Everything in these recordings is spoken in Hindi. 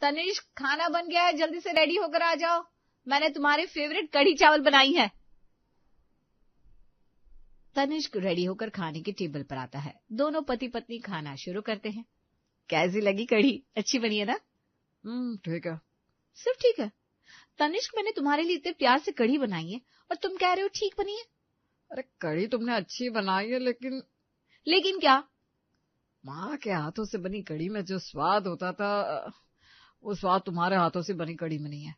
तनिष्क, खाना बन गया है, जल्दी से रेडी होकर आ जाओ, मैंने तुम्हारे फेवरेट कढ़ी चावल बनाई है। तनिष्क रेडी होकर खाने के टेबल पर आता है। दोनों पति पत्नी खाना शुरू करते हैं। कैसी लगी कढ़ी? अच्छी बनी है ना? ठीक है। सिर्फ ठीक है? तनिष्क, मैंने तुम्हारे लिए इतने प्यार से कढ़ी बनाई है और तुम कह रहे हो ठीक बनी है? अरे कढ़ी तुमने अच्छी बनाई है, लेकिन क्या? माँ के हाथों से बनी कढ़ी में जो स्वाद होता था, वो स्वाद तुम्हारे हाथों से बनी कढ़ी में नहीं है।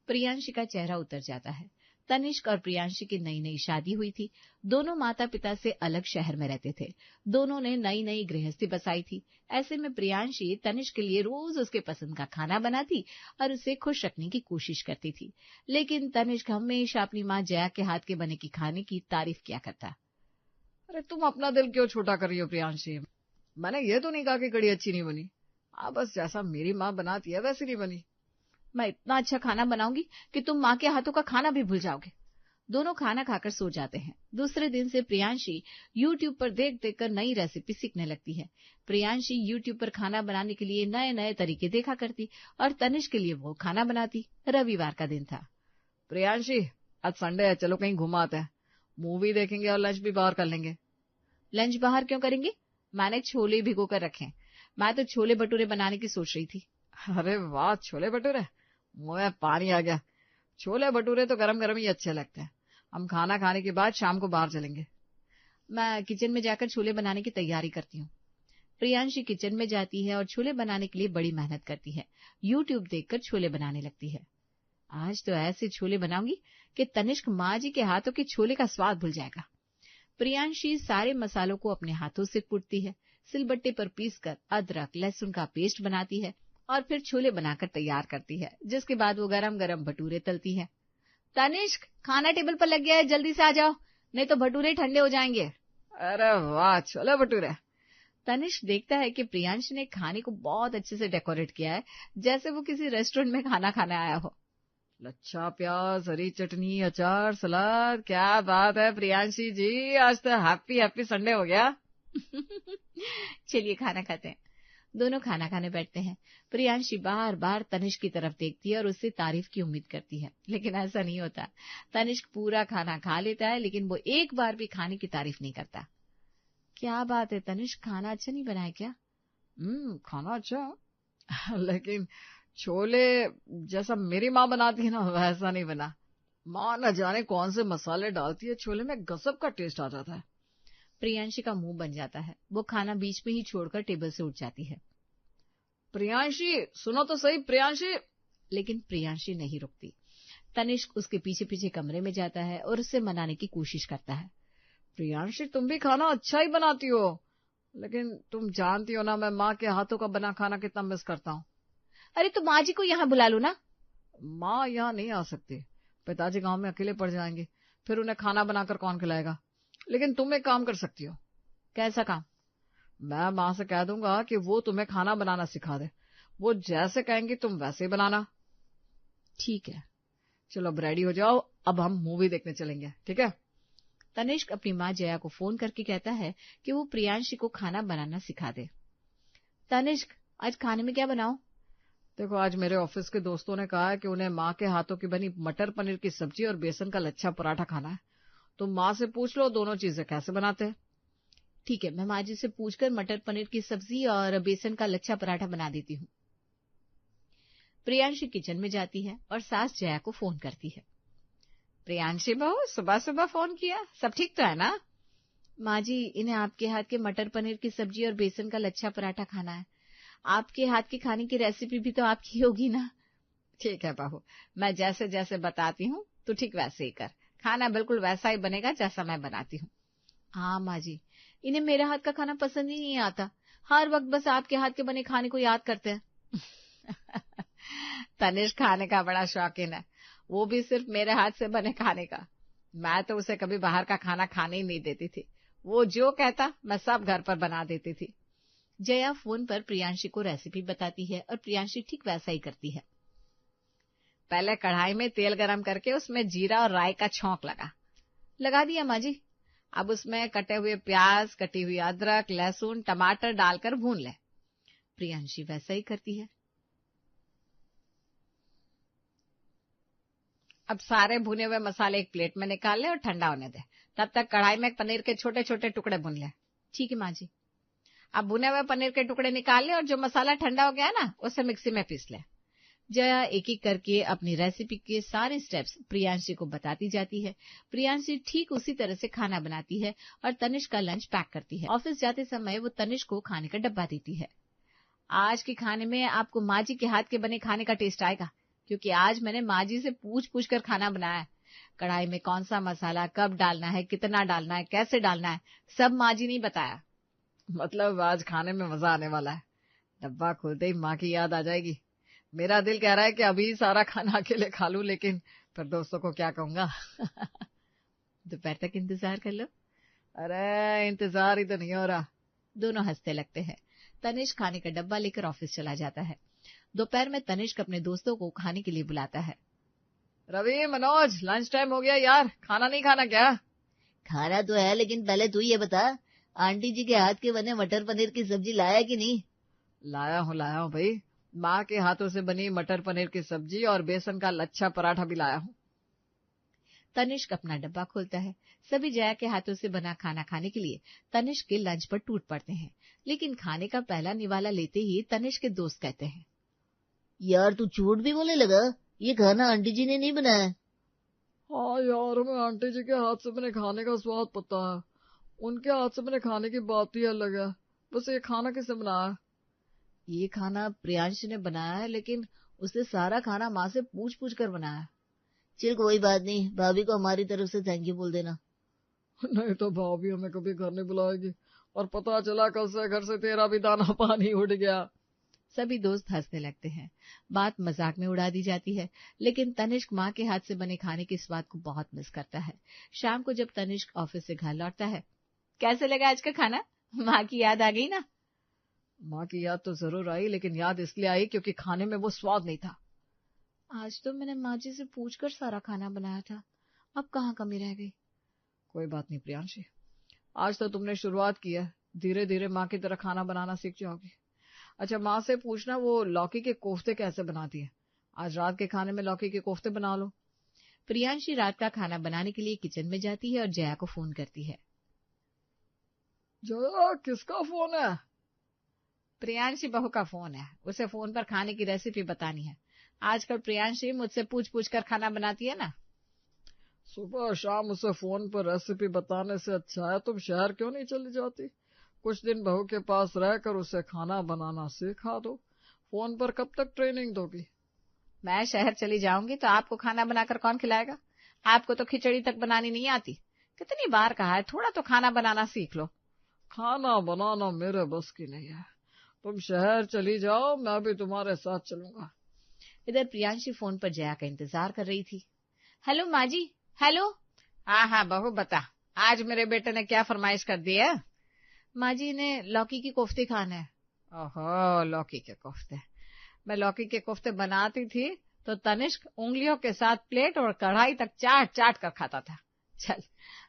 प्रियांशी का चेहरा उतर जाता है। तनिष्क और प्रियांशी की नई नई शादी हुई थी। दोनों माता पिता से अलग शहर में रहते थे। दोनों ने नई नई गृहस्थी बसाई थी। ऐसे में प्रियांशी तनिष्क के लिए रोज उसके पसंद का खाना बनाती और उसे खुश रखने की कोशिश करती थी। लेकिन तनिष्क हमेशा अपनी माँ जया के हाथ के बने की खाने की तारीफ किया करता। अरे तुम अपना दिल क्यों छोटा कर रही हो प्रियांशी? मैंने ये तो नहीं कहा कि कढ़ी अच्छी नहीं बनी। बस जैसा मेरी माँ बनाती है वैसी नहीं बनी। मैं इतना अच्छा खाना बनाऊंगी कि तुम माँ के हाथों का खाना भी भूल जाओगे। दोनों खाना खाकर सो जाते हैं। दूसरे दिन से प्रियांशी YouTube पर देख देख कर नई रेसिपी सीखने लगती है। प्रियांशी YouTube पर खाना बनाने के लिए नए नए तरीके देखा करती और तनिष्क के लिए वो खाना बनाती। रविवार का दिन था। प्रियांशी, आज संडे है, चलो कहीं घुमाते हैं, मूवी देखेंगे और लंच भी बाहर कर लेंगे। लंच बाहर क्यों करेंगे? मैंने छोले भिगो कर रखे। मैं तो छोले भटूरे बनाने की सोच रही थी। अरे वाह, छोले भटूरे! मुंह में पानी आ गया। छोले भटूरे तो गरम गरम ही अच्छे लगते हैं। हम खाना खाने के बाद शाम को बाहर चलेंगे। मैं किचन में जाकर छोले बनाने की तैयारी करती हूँ। प्रियांशी किचन में जाती है और छोले बनाने के लिए बड़ी मेहनत करती है। YouTube देखकर छोले बनाने लगती है। आज तो ऐसे छोले बनाऊंगी कि तनिष्क माँ जी के हाथों के छोले का स्वाद भूल जाएगा। प्रियांशी सारे मसालों को अपने हाथों से कूटती है। सिलबट्टे पर पीसकर अदरक लहसुन का पेस्ट बनाती है और फिर छोले बनाकर तैयार करती है, जिसके बाद वो गरम गरम भटूरे तलती है। तनिष्क, खाना टेबल पर लग गया है, जल्दी से आ जाओ, नहीं तो भटूरे ठंडे हो जाएंगे। अरे वाह, छोले भटूरे! तनिष्क देखता है कि प्रियांशी ने खाने को बहुत अच्छे से डेकोरेट किया है, जैसे वो किसी रेस्टोरेंट में खाना खाने आया हो। लच्छा प्याज, हरी चटनी, अचार, सलाद, क्या बात है प्रियांशी जी, आज तो हैप्पी हैप्पी संडे हो गया। चलिए खाना खाते हैं। दोनों खाना खाने बैठते हैं। प्रियांशी बार बार तनिष्क की तरफ देखती है और उससे तारीफ की उम्मीद करती है, लेकिन ऐसा नहीं होता। तनिष्क पूरा खाना खा लेता है, लेकिन वो एक बार भी खाने की तारीफ नहीं करता। क्या बात है तनिष्क, खाना अच्छा नहीं बना है क्या? खाना अच्छा लेकिन छोले जैसा मेरी माँ बनाती है ना, वैसा नहीं बना। माँ न जाने कौन से मसाले डालती है, छोले में गजब का टेस्ट आ जाता है। प्रियांशी का मुंह बन जाता है। वो खाना बीच में ही छोड़कर टेबल से उठ जाती है। प्रियांशी, सुनो तो सही प्रियांशी। लेकिन प्रियांशी नहीं रुकती। तनिष्क उसके पीछे पीछे कमरे में जाता है और उससे मनाने की कोशिश करता है। प्रियांशी, तुम भी खाना अच्छा ही बनाती हो, लेकिन तुम जानती हो ना मैं माँ के हाथों का बना खाना कितना मिस करता हूँ। अरे तो माँ जी को यहाँ बुला लो ना। माँ यहाँ नहीं आ सकती, पिताजी गांव में अकेले पड़ जाएंगे, फिर उन्हें खाना बनाकर कौन खिलाएगा। लेकिन तुम एक काम कर सकती हो। कैसा काम? मैं माँ से कह दूंगा कि वो तुम्हें खाना बनाना सिखा दे। वो जैसे कहेंगी तुम वैसे ही बनाना। ठीक है। चलो अब रेडी हो जाओ, अब हम मूवी देखने चलेंगे, ठीक है? तनिष्क अपनी माँ जया को फोन करके कहता है कि वो प्रियांशी को खाना बनाना सिखा दे। तनिष्क, आज खाने में क्या बनाऊं? देखो, आज मेरे ऑफिस के दोस्तों ने कहा है कि उन्हें माँ के हाथों की बनी मटर पनीर की सब्जी और बेसन का लच्छा पराठा खाना है। तुम माँ से पूछ लो दोनों चीजें कैसे बनाते हैं। ठीक है, मैं माँ जी से पूछकर मटर पनीर की सब्जी और बेसन का लच्छा पराठा बना देती हूँ। प्रियांशी किचन में जाती है और सास जया को फोन करती है। प्रियांशी बहू, सुबह सुबह फोन किया, सब ठीक तो है ना? माँ जी, इन्हें आपके हाथ के मटर पनीर की सब्जी और बेसन का लच्छा पराठा खाना है। आपके हाथ के खाने की रेसिपी भी तो आपकी होगी ना? ठीक है बहू, मैं जैसे जैसे बताती हूँ तो ठीक वैसे ही कर। खाना बिल्कुल वैसा ही बनेगा जैसा मैं बनाती हूँ। हाँ माँ जी, इन्हें मेरे हाथ का खाना पसंद ही नहीं आता। हर वक्त बस आपके हाथ के बने खाने को याद करते हैं। तनिष्क खाने का बड़ा शौकीन है, वो भी सिर्फ मेरे हाथ से बने खाने का। मैं तो उसे कभी बाहर का खाना खाने ही नहीं देती थी। वो जो कहता मैं सब घर पर बना देती थी। जया फोन पर प्रियांशी को रेसिपी बताती है और प्रियांशी ठीक वैसा ही करती है। पहले कढ़ाई में तेल गरम करके उसमें जीरा और राई का छौंक लगा दिया माँ जी। अब उसमें कटे हुए प्याज, कटी हुई अदरक, लहसुन, टमाटर डालकर भून ले। प्रियांशी वैसा ही करती है। अब सारे भुने हुए मसाले एक प्लेट में निकाल ले और ठंडा होने दे। तब तक कढ़ाई में पनीर के छोटे छोटे टुकड़े भून ले। ठीक है माँ जी। अब भुने हुए पनीर के टुकड़े निकाल ले और जो मसाला ठंडा हो गया ना उसे मिक्सी में पीस ले। जया एक एक करके अपनी रेसिपी के सारे स्टेप्स प्रियांशी को बताती जाती है। प्रियांशी ठीक उसी तरह से खाना बनाती है और तनिष्क का लंच पैक करती है। ऑफिस जाते समय वो तनिष्क को खाने का डब्बा देती है। आज के खाने में आपको माँ जी के हाथ के बने खाने का टेस्ट आएगा, क्योंकि आज मैंने माँ जी से पूछ पूछ कर खाना बनाया है। कढ़ाई में कौन सा मसाला कब डालना है, कितना डालना है, कैसे डालना है, सब माँ जी ने बताया। मतलब आज खाने में मजा आने वाला है। डब्बा खोलते ही माँ की याद आ जाएगी। मेरा दिल कह रहा है कि अभी सारा खाना अकेले खा लूं, लेकिन फिर दोस्तों को क्या कहूंगा। दोपहर तक इंतजार कर लो। अरे इंतजार ही तो नहीं हो रहा। दोनों हंसते लगते हैं। तनिष्क खाने का डब्बा लेकर ऑफिस चला जाता है। दोपहर में तनिष्क अपने दोस्तों को खाने के लिए बुलाता है। रवि, मनोज, लंच टाइम हो गया यार, खाना नहीं खाना क्या? खाना तो है, लेकिन पहले तू ये बता, आंटी जी के हाथ के बने मटर पनीर की सब्जी लाया कि नहीं? लाया हूँ भाई। माँ के हाथों से बनी मटर पनीर की सब्जी और बेसन का लच्छा पराठा भी लाया हूँ। तनिष्क अपना डब्बा खोलता है। सभी जया के हाथों से बना खाना खाने के लिए तनिष्क के लंच पर टूट पड़ते हैं, लेकिन खाने का पहला निवाला लेते ही तनिष्क के दोस्त कहते हैं, यार तू झूठ भी बोलने लगा, ये खाना आंटी जी ने नहीं बनाया। हाँ यार, हमें आंटी जी के हाथ से बने खाने का स्वाद पता है, उनके हाथ से बने खाने की बात ही अलग है। बस ये खाना किसने बनाया? ये खाना प्रियांश ने बनाया है, लेकिन उसने सारा खाना माँ से पूछ पूछ कर बनाया। चल कोई बात नहीं, भाभी को हमारी तरफ से थैंक यू बोल देना। नहीं तो भाभी हमें कभी घर नहीं बुलाएगी, और पता चला कल से घर से तेरा भी दाना पानी उड़ गया। सभी दोस्त हंसने लगते हैं। बात मजाक में उड़ा दी जाती है, लेकिन तनिष्क माँ के हाथ से बने खाने के स्वाद को बहुत मिस करता है। शाम को जब तनिष्क ऑफिस से घर लौटता है, कैसे लगा आज का खाना? माँ की याद आ गई ना? माँ की याद तो जरूर आई, लेकिन याद इसलिए आई क्योंकि खाने में वो स्वाद नहीं था। आज तो मैंने माँ जी से पूछकर सारा खाना बनाया था, अब कहाँ कमी रह गई? कोई बात नहीं प्रियांशी, आज तो तुमने शुरुआत की है, धीरे धीरे माँ की तरह खाना बनाना सीख जाओगी। अच्छा, माँ से पूछना वो लौकी के कोफ्ते कैसे बनाती है। आज रात के खाने में लौकी के कोफ्ते बना लो। प्रियांशी रात का खाना बनाने के लिए किचन में जाती है और जया को फोन करती है। जया, किसका फोन है? प्रियांशी बहू का फोन है, उसे फोन पर खाने की रेसिपी बतानी है। आजकल प्रियांशी मुझसे पूछ पूछ कर खाना बनाती है ना। सुबह शाम उसे फोन पर रेसिपी बताने से अच्छा है तुम शहर क्यों नहीं चली जाती? कुछ दिन बहू के पास रहकर उसे खाना बनाना सिखा दो। फोन पर कब तक ट्रेनिंग दोगी? मैं शहर चली जाऊंगी तो आपको खाना बनाकर कौन खिलाएगा? आपको तो खिचड़ी तक बनानी नहीं आती। कितनी बार कहा है, थोड़ा तो खाना बनाना सीख लो। खाना बनाना मेरे बस की नहीं है, तुम शहर चली जाओ, मैं भी तुम्हारे साथ चलूंगा। इधर प्रियांशी फोन पर जया का इंतजार कर रही थी। हेलो माँ जी। हेलो। हाँ हाँ बहू बता, आज मेरे बेटे ने क्या फरमाइश कर दी है? माँ जी ने लौकी की कोफ्ते खाने हैं। ओहो, लौकी के कोफ्ते। मैं लौकी के कोफ्ते बनाती थी तो तनिष्क उंगलियों के साथ प्लेट और कढ़ाई तक चाट चाट कर खाता था। चल,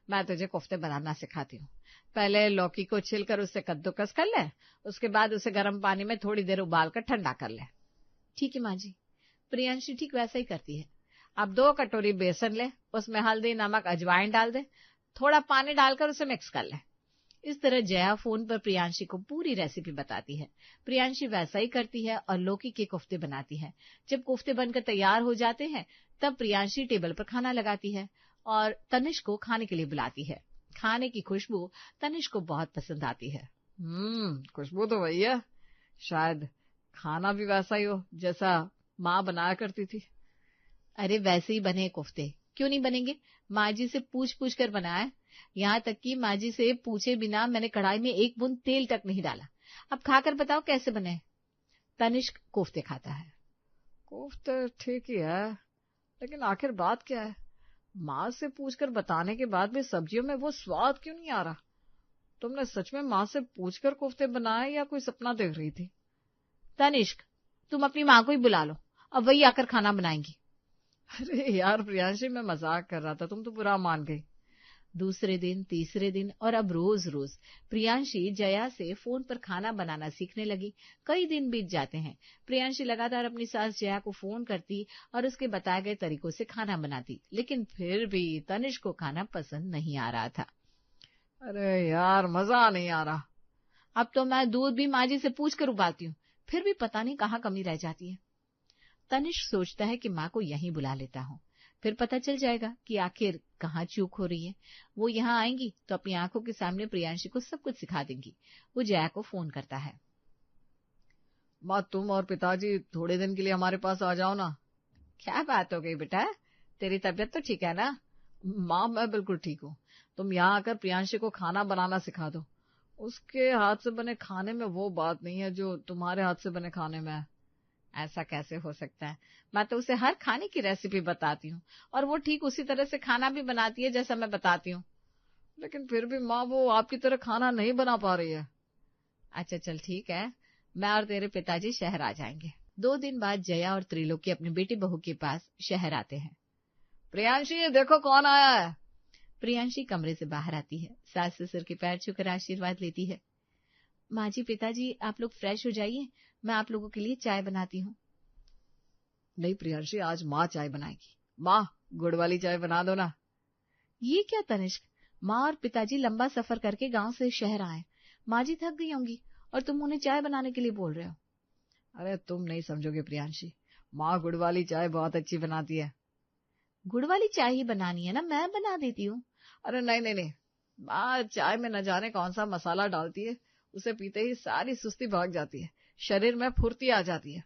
मैं तुझे कोफ्ते बनाना सिखाती हूँ। पहले लौकी को छिलकर उससे कद्दूकस कर ले, उसके बाद उसे गर्म पानी में थोड़ी देर उबाल कर ठंडा कर ले। ठीक है माँ जी। प्रियांशी ठीक वैसा ही करती है। अब 2 कटोरी बेसन ले, उसमें हल्दी, नमक, अजवाइन डाल दे, थोड़ा पानी डालकर उसे मिक्स कर ले। इस तरह जया फोन पर प्रियांशी को पूरी रेसिपी बताती है। प्रियांशी वैसा ही करती है और लौकी के कोफ्ते बनाती है। जब कोफ्ते बनकर तैयार हो जाते हैं, तब प्रियांशी टेबल पर खाना लगाती है और तनिष्क को खाने के लिए बुलाती है। खाने की खुशबू तनिष्क को बहुत पसंद आती है। खुशबू तो वही है, शायद खाना भी वैसा ही हो जैसा माँ बनाया करती थी। अरे वैसे ही बने कोफ्ते, क्यों नहीं बनेंगे? माँ जी से पूछ पूछ कर बनाया, यहाँ तक कि माँ जी से पूछे बिना मैंने कढ़ाई में एक बूंद तेल तक नहीं डाला। अब खाकर बताओ कैसे बने? तनिष्क कोफ्ते खाता है। कोफ्ते ठीक ही है, लेकिन आखिर बात क्या है? माँ से पूछकर बताने के बाद भी सब्जियों में वो स्वाद क्यों नहीं आ रहा? तुमने सच में माँ से पूछकर कोफ्ते बनाए या कोई सपना देख रही थी? तनिष्क, तुम अपनी माँ को ही बुला लो, अब वही आकर खाना बनाएंगी। अरे यार प्रियांशी, मैं मजाक कर रहा था, तुम तो बुरा मान गई। दूसरे दिन, तीसरे दिन और अब रोज रोज प्रियांशी जया से फोन पर खाना बनाना सीखने लगी। कई दिन बीत जाते हैं। प्रियांशी लगातार अपनी सास जया को फोन करती और उसके बताए गए तरीकों से खाना बनाती, लेकिन फिर भी तनिष्क को खाना पसंद नहीं आ रहा था। अरे यार, मजा नहीं आ रहा। अब तो मैं दूध भी माँ जी से पूछ कर उबालती हूँ, फिर भी पता नहीं कहाँ कमी रह जाती है। तनिष्क सोचता है कि माँ को यहीं बुला लेता हूँ, फिर पता चल जाएगा कि आखिर कहाँ चूक हो रही है। वो यहाँ आएंगी तो अपनी आंखों के सामने प्रियांशी को सब कुछ सिखा देंगी। वो जया को फोन करता है। माँ, तुम और पिताजी थोड़े दिन के लिए हमारे पास आ जाओ ना। क्या बात हो गई बेटा, तेरी तबीयत तो ठीक है ना? माँ, मैं बिल्कुल ठीक हूँ। तुम यहाँ आकर प्रियांशी को खाना बनाना सिखा दो। उसके हाथ से बने खाने में वो बात नहीं है जो तुम्हारे हाथ से बने खाने में है। ऐसा कैसे हो सकता है? मैं तो उसे हर खाने की रेसिपी बताती हूँ और वो ठीक उसी तरह से खाना भी बनाती है जैसा मैं बताती हूँ। लेकिन फिर भी माँ, वो आपकी तरह खाना नहीं बना पा रही है। अच्छा चल ठीक है, मैं और तेरे पिताजी शहर आ जाएंगे। 2 दिन बाद जया और त्रिलोकी अपनी बेटी बहू के पास शहर आते हैं। प्रियांशी, ये देखो कौन आया है। प्रियांशी कमरे से बाहर आती है, सास ससुर के पैर छूकर आशीर्वाद लेती है। माँ जी, पिताजी, आप लोग फ्रेश हो जाइए, मैं आप लोगों के लिए चाय बनाती हूँ। नहीं प्रियांशी, आज माँ चाय बनाएगी। माँ, गुड़ वाली चाय बना दो ना। ये क्या तनिष्क, माँ और पिताजी लंबा सफर करके गांव से शहर आए, माँ जी थक गई होंगी और तुम उन्हें चाय बनाने के लिए बोल रहे हो। अरे तुम नहीं समझोगे प्रियांशी, माँ गुड़ वाली चाय बहुत अच्छी बनाती है। गुड़ वाली चाय ही बनानी है ना, मैं बना देती हूँ। अरे नहीं नहीं नहीं, माँ चाय में न जाने कौन सा मसाला डालती है, उसे पीते ही सारी सुस्ती भाग जाती है, शरीर में फुर्ती आ जाती है।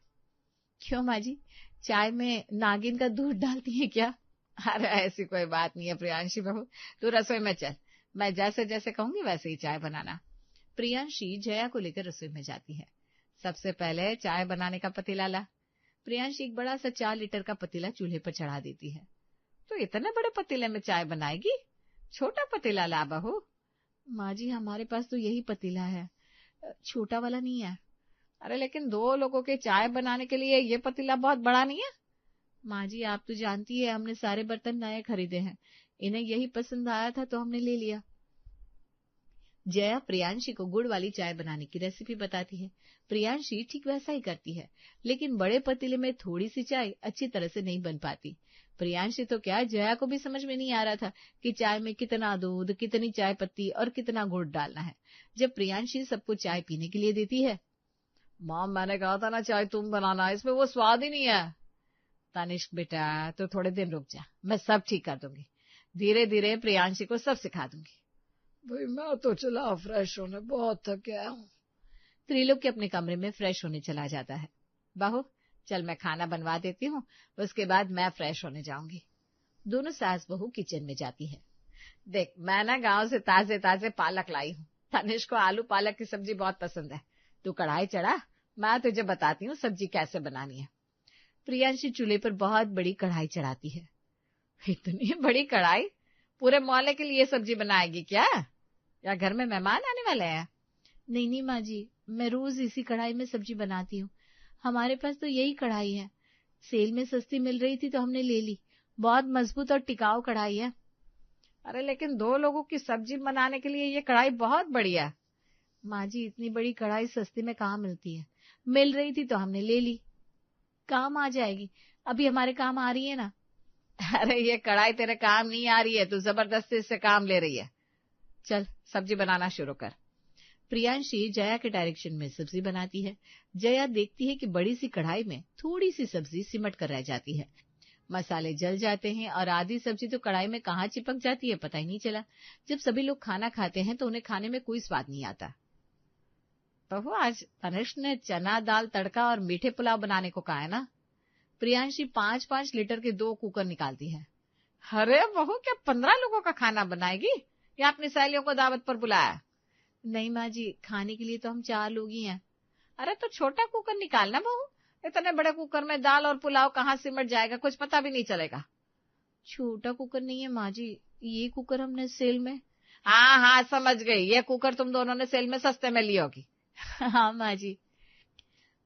क्यों माँ जी, चाय में नागिन का दूध डालती है क्या? अरे ऐसी कोई बात नहीं है प्रियांशी बहू, तू रसोई में चल, मैं जैसे जैसे कहूंगी वैसे ही चाय बनाना। प्रियांशी जया को लेकर रसोई में जाती है। सबसे पहले चाय बनाने का पतीला ला। प्रियांशी एक बड़ा सा 4 लीटर का पतीला चूल्हे पर चढ़ा देती है। तो इतने बड़े पतीले में चाय बनाएगी? छोटा पतीला ला बहू। माँ जी, हमारे पास तो यही पतीला है, छोटा वाला नहीं है। अरे लेकिन 2 लोगों के चाय बनाने के लिए ये पतीला बहुत बड़ा नहीं है? माँ जी, आप तो जानती है हमने सारे बर्तन नए खरीदे हैं, इन्हें यही पसंद आया था तो हमने ले लिया। जया प्रियांशी को गुड़ वाली चाय बनाने की रेसिपी बताती है। प्रियांशी ठीक वैसा ही करती है, लेकिन बड़े पतीले में थोड़ी सी चाय अच्छी तरह से नहीं बन पाती। प्रियांशी तो क्या, जया को भी समझ में नहीं आ रहा था कि चाय में कितना दूध, कितनी चाय पत्ती और कितना गुड़ डालना है। जब प्रियांशी सबको चाय पीने के लिए देती है। माँ, मैंने कहा था ना चाय तुम बनाना, इसमें वो स्वाद ही नहीं है। तनिष्क बेटा, तो थोड़े दिन रुक जा, मैं सब ठीक कर दूंगी। धीरे धीरे प्रियांशी को सब सिखा दूंगी। भाई मैं तो चला फ्रेश होने, बहुत थक गया हूँ। त्रिलोकी अपने कमरे में फ्रेश होने चला जाता है। बहू चल, मैं खाना बनवा देती हूँ, उसके बाद मैं फ्रेश होने जाऊंगी। दोनों सास बहू किचन में जाती है। देख, मैं ना गांव से ताजे ताजे पालक लाई हूँ। तनिष्क को आलू पालक की सब्जी बहुत पसंद है। तू कढ़ाई चढ़ा, मैं तुझे बताती हूँ सब्जी कैसे बनानी है। प्रियांशी चूल्हे पर बहुत बड़ी कढ़ाई चढ़ाती है। इतनी बड़ी कढ़ाई? पूरे मोहल्ले के लिए सब्जी बनाएगी क्या, या घर में मेहमान आने वाले हैं? नहीं नहीं माँ जी, मैं रोज इसी कढ़ाई में सब्जी बनाती हूँ। हमारे पास तो यही कढ़ाई है, सेल में सस्ती मिल रही थी तो हमने ले ली। बहुत मजबूत और टिकाऊ कढ़ाई है। अरे लेकिन 2 लोगों की सब्जी बनाने के लिए ये कढ़ाई बहुत बड़ी है। माँ जी, इतनी बड़ी कढ़ाई सस्ती में कहाँ मिलती है, मिल रही थी तो हमने ले ली। काम आ जाएगी, अभी हमारे काम आ रही है ना। अरे ये कढ़ाई तेरे काम नहीं आ रही है, तू जबरदस्ती इससे काम ले रही है। चल सब्जी बनाना शुरू कर। प्रियांशी जया के डायरेक्शन में सब्जी बनाती है। जया देखती है कि बड़ी सी कढ़ाई में थोड़ी सी सब्जी सिमट कर रह जाती है। मसाले जल जाते हैं और आधी सब्जी तो कढ़ाई में कहाँ चिपक जाती है पता ही नहीं चला। जब सभी लोग खाना खाते हैं तो उन्हें खाने में कोई स्वाद नहीं आता। बहू, आज तनिष्क ने चना दाल तड़का और मीठे पुलाव बनाने को कहा है ना? प्रियांशी 5-5 लीटर के 2 कुकर निकालती है। अरे बहू, क्या 15 लोगों का खाना बनाएगी या अपनी सहेलियों को दावत पर बुलाया? नहीं माँ जी, खाने के लिए तो हम 4 लोग ही हैं। अरे तो छोटा कुकर निकालना बहू, इतने बड़े कुकर में दाल और पुलाव कहाँ सिमट जाएगा, कुछ पता भी नहीं चलेगा। छोटा कुकर नहीं है माँ जी, ये कुकर हमने सेल में। हाँ हाँ समझ गई, ये कुकर तुम दोनों ने सेल में सस्ते में ली होगी। हाँ माँ जी।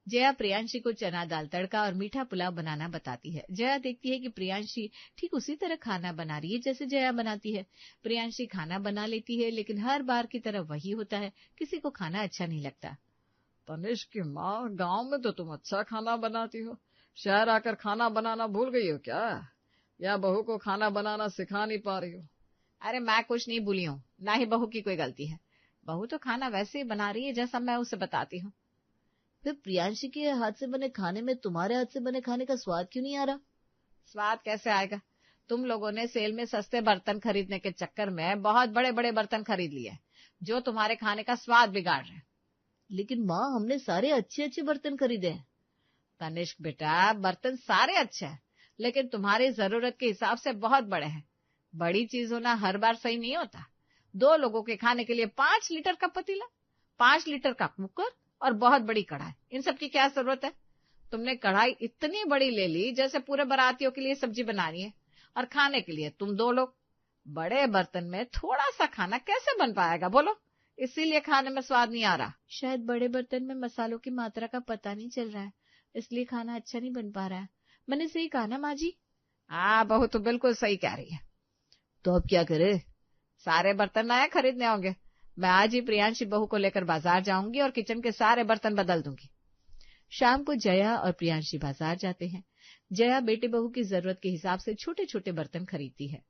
जया प्रियांशी को चना दाल तड़का और मीठा पुलाव बनाना बताती है। जया देखती है कि प्रियांशी ठीक उसी तरह खाना बना रही है जैसे जया बनाती है। प्रियांशी खाना बना लेती है, लेकिन हर बार की तरह वही होता है, किसी को खाना अच्छा नहीं लगता। तनिष्क की माँ, गांव में तो तुम अच्छा खाना बनाती हो, शहर आकर खाना बनाना भूल गई हो क्या? या बहू को खाना बनाना सिखा नहीं पा रही हो? अरे मैं कुछ नहीं भूली हूँ, ना ही बहू की कोई गलती है। बहू तो खाना वैसे ही बना रही है जैसा मैं उसे बताती हूँ। फिर प्रियांशी के हाथ से बने खाने में तुम्हारे हाथ से बने खाने का स्वाद क्यों नहीं आ रहा? स्वाद कैसे आएगा? तुम लोगों ने सेल में सस्ते बर्तन खरीदने के चक्कर में बहुत बड़े बड़े बर्तन खरीद लिए, जो तुम्हारे खाने का स्वाद बिगाड़ रहे हैं। लेकिन माँ, हमने सारे अच्छे अच्छे बर्तन खरीदे हैं। तनिष्क बेटा, बर्तन सारे अच्छे हैं, लेकिन तुम्हारी जरूरत के हिसाब से बहुत बड़े हैं। बड़ी चीज होना हर बार सही नहीं होता। 2 लोगों के खाने के लिए 5 लीटर का पतीला, 5 लीटर का कुकर और बहुत बड़ी कढ़ाई, इन सब की क्या जरूरत है? तुमने कढ़ाई इतनी बड़ी ले ली जैसे पूरे बारातियों के लिए सब्जी बनानी है, और खाने के लिए तुम 2 लोग। बड़े बर्तन में थोड़ा सा खाना कैसे बन पाएगा बोलो? इसीलिए खाने में स्वाद नहीं आ रहा। शायद बड़े बर्तन में मसालों की मात्रा का पता नहीं चल रहा है, इसलिए खाना अच्छा नहीं बन पा रहा है। मैंने सही कहा ना माँ जी? हाँ, बहू तो बिल्कुल सही कह रही है। तो अब क्या करे? सारे बर्तन नए खरीदने होंगे। मैं आज ही प्रियांशी बहू को लेकर बाजार जाऊंगी और किचन के सारे बर्तन बदल दूंगी। शाम को जया और प्रियांशी बाजार जाते हैं। जया बेटे बहू की जरूरत के हिसाब से छोटे छोटे बर्तन खरीदती है।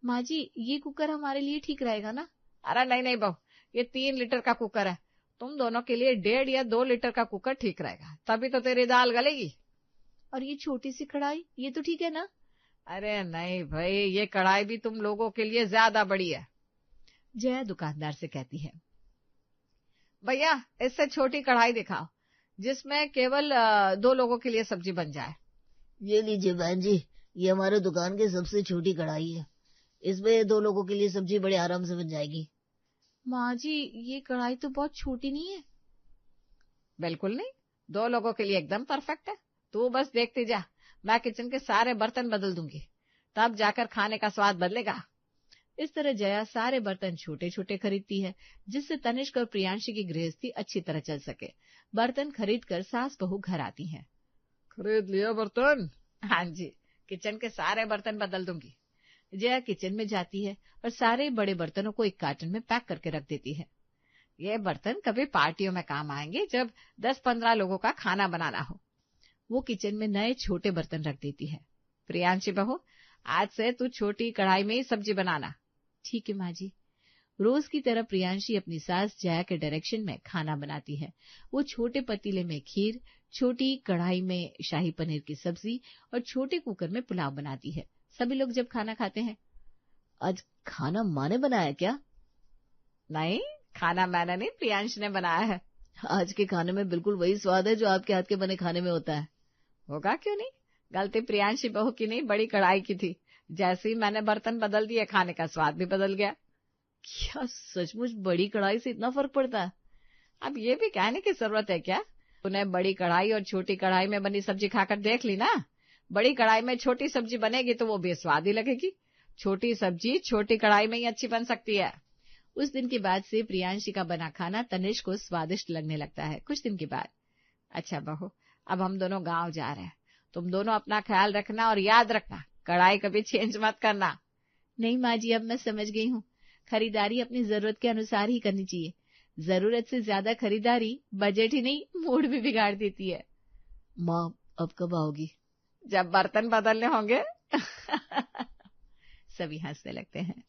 माँ जी, ये कुकर हमारे लिए ठीक रहेगा ना? अरे नहीं नहीं बहू, ये 3 लीटर का कुकर है। तुम दोनों के लिए 1.5 या 2 लीटर का कुकर ठीक रहेगा, तभी तो तेरी दाल गलेगी। और ये छोटी सी कढ़ाई, ये तो ठीक है ना? अरे नहीं भाई, ये कढ़ाई भी तुम लोगों के लिए ज्यादा बड़ी है। जया दुकानदार से कहती है, भैया इससे छोटी कढ़ाई दिखाओ, जिसमें केवल 2 लोगों के लिए सब्जी बन जाए। ये लीजिए बहन जी, ये हमारे दुकान की सबसे छोटी कढ़ाई है। इसमें 2 लोगों के लिए सब्जी बड़े आराम से बन जाएगी। माँ जी, ये कढ़ाई तो बहुत छोटी नहीं है। बिल्कुल नहीं, 2 लोगों के लिए एकदम परफेक्ट है। तू बस देखती जा, मैं किचन के सारे बर्तन बदल दूंगी, तब जाकर खाने का स्वाद बदलेगा। इस तरह जया सारे बर्तन छोटे छोटे खरीदती है, जिससे तनिष्क और प्रियांशी की गृहस्थी अच्छी तरह चल सके। बर्तन खरीद कर सास बहू घर आती हैं। खरीद लिया बर्तन? हाँ जी, किचन के सारे बर्तन बदल दूंगी। जया किचन में जाती है और सारे बड़े बर्तनों को एक कार्टन में पैक करके रख देती है। ये बर्तन कभी पार्टियों में काम आएंगे, जब 10-15 लोगों का खाना बनाना हो। वो किचन में नए छोटे बर्तन रख देती है। प्रियांशी बहू, आज से तू छोटी कढ़ाई में ही सब्जी बनाना। ठीक है माँ जी। रोज की तरह प्रियांशी अपनी सास जया के डायरेक्शन में खाना बनाती है। वो छोटे पतीले में खीर, छोटी कढ़ाई में शाही पनीर की सब्जी और छोटे कुकर में पुलाव बनाती है। सभी लोग जब खाना खाते हैं, आज खाना माँ ने बनाया क्या? नहीं, खाना मैंने नहीं, प्रियांश ने बनाया है। आज के खाने में बिल्कुल वही स्वाद है जो आपके हाथ के बने खाने में होता है। होगा क्यों नहीं? गलती प्रियांशी बहू की नहीं, बड़ी कढ़ाई की थी। जैसे ही मैंने बर्तन बदल दिए, खाने का स्वाद भी बदल गया। क्या सचमुच बड़ी कढ़ाई से इतना फर्क पड़ता है? अब ये भी कहने की जरूरत है क्या? तूने बड़ी कढ़ाई और छोटी कढ़ाई में बनी सब्जी खाकर देख ली ना। बड़ी कढ़ाई में छोटी सब्जी बनेगी तो वो बेस्वाद ही लगेगी। छोटी सब्जी छोटी कढ़ाई में ही अच्छी बन सकती है। उस दिन के बाद से प्रियांशी का बना खाना तनिष्क को स्वादिष्ट लगने लगता है। कुछ दिन के बाद, अच्छा बहू, अब हम दोनों गांव जा रहे हैं। तुम दोनों अपना ख्याल रखना और याद रखना, कढ़ाई कभी चेंज मत करना। नहीं माँ जी, अब मैं समझ गई हूँ। खरीदारी अपनी जरूरत के अनुसार ही करनी चाहिए। जरूरत से ज्यादा खरीदारी बजट ही नहीं, मूड भी बिगाड़ देती है। माँ, अब कब आओगी? जब बर्तन बदलने होंगे। सभी हंसने लगते हैं।